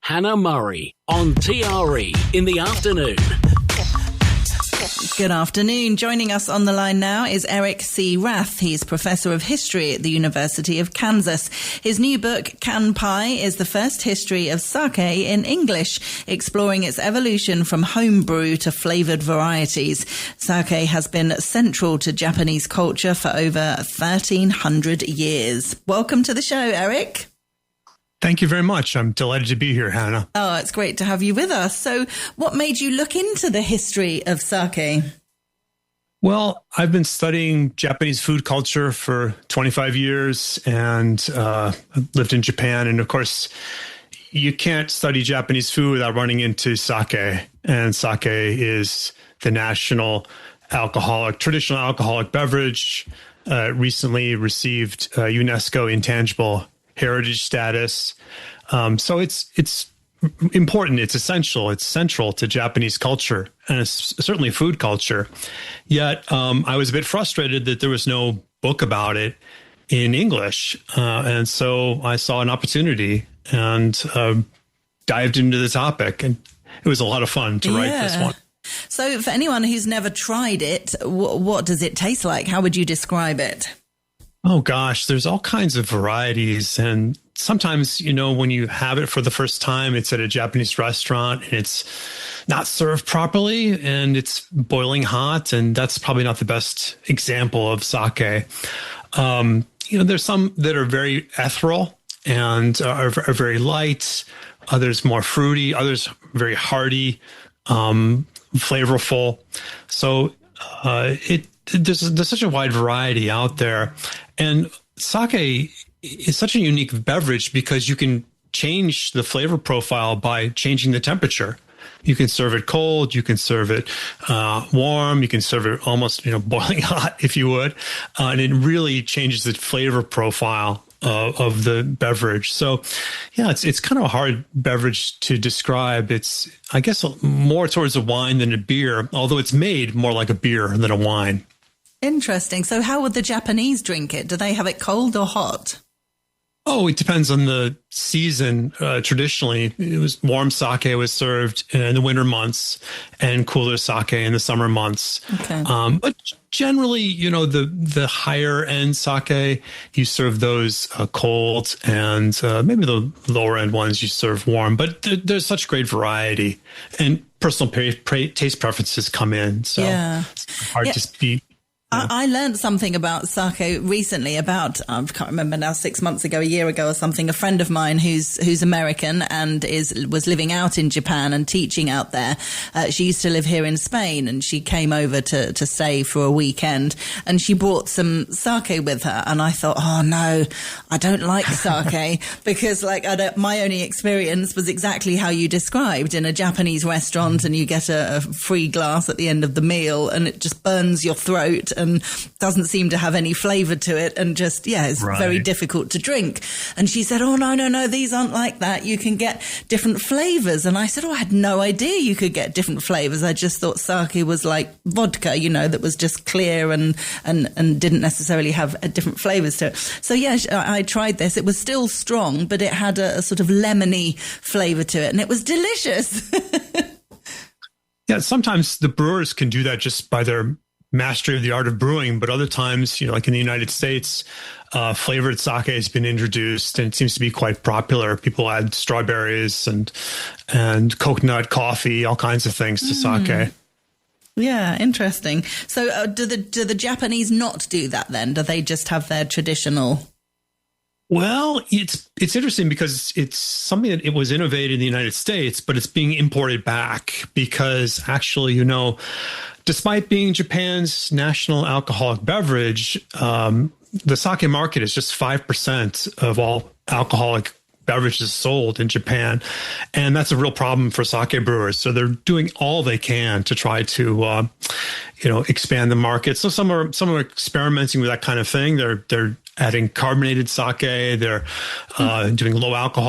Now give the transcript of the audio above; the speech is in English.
Hannah Murray on TRE in the afternoon. Good afternoon. Joining us on the line now is Eric C. Rath. He's Professor of History at the University of Kansas. His new book, Kanpain, is the first history of sake in English, exploring its evolution from homebrew to flavored varieties. Sake has been central to Japanese culture for over 1,300 years. Welcome to the show, Eric. Thank you very much. I'm delighted to be here, Hannah. Oh, it's great to have you with us. So what made you look into the history of sake? Well, I've been studying Japanese food culture for 25 years and lived in Japan. And of course, you can't study Japanese food without running into sake. And sake is the national traditional alcoholic beverage. Recently received UNESCO intangible heritage status. So it's important. It's essential. It's central to Japanese culture, and it's certainly food culture. Yet I was a bit frustrated that there was no book about it in English. And so I saw an opportunity and dived into the topic. And it was a lot of fun to write this one. So for anyone who's never tried it, what does it taste like? How would you describe it? Oh, gosh, there's all kinds of varieties. And sometimes, when you have it for the first time, it's at a Japanese restaurant and it's not served properly and it's boiling hot. And that's probably not the best example of sake. There's some that are very ethereal and are very light. Others more fruity, others very hearty, flavorful. So there's such a wide variety out there. And sake is such a unique beverage because you can change the flavor profile by changing the temperature. You can serve it cold, you can serve it warm, you can serve it almost boiling hot, if you would. And it really changes the flavor profile of the beverage. So, yeah, it's kind of a hard beverage to describe. It's, I guess, more towards a wine than a beer, although it's made more like a beer than a wine. Interesting. So how would the Japanese drink it? Do they have it cold or hot? Oh, it depends on the season. Traditionally, it was warm sake was served in the winter months and cooler sake in the summer months. Okay. But generally, the higher end sake, you serve those cold, and maybe the lower end ones you serve warm. But there's such great variety, and personal taste preferences come in. So it's hard to speak. I learned something about sake recently I can't remember now, 6 months ago, a year ago or something. A friend of mine who's American and was living out in Japan and teaching out there. She used to live here in Spain and she came over to stay for a weekend and she brought some sake with her. And I thought, oh no, I don't like sake because my only experience was exactly how you described in a Japanese restaurant and you get a free glass at the end of the meal and it just burns your throat and doesn't seem to have any flavor to it and just, it's very difficult to drink. And she said, oh, no, these aren't like that. You can get different flavors. And I said, I had no idea you could get different flavors. I just thought sake was like vodka, that was just clear and didn't necessarily have different flavors to it. So, I tried this. It was still strong, but it had a sort of lemony flavor to it. And it was delicious. Yeah, sometimes the brewers can do that just by their mastery of the art of brewing, but other times, like in the United States, flavored sake has been introduced and it seems to be quite popular. People add strawberries and coconut coffee, all kinds of things to sake. Yeah, interesting. So do the Japanese not do that then? Do they just have their traditional? Well, it's interesting because it's something that it was innovated in the United States, but it's being imported back because actually, despite being Japan's national alcoholic beverage, the sake market is just 5% of all alcoholic beverages sold in Japan. And that's a real problem for sake brewers. So they're doing all they can to try to, expand the market. So some are experimenting with that kind of thing. They're adding carbonated sake. They're doing low alcohol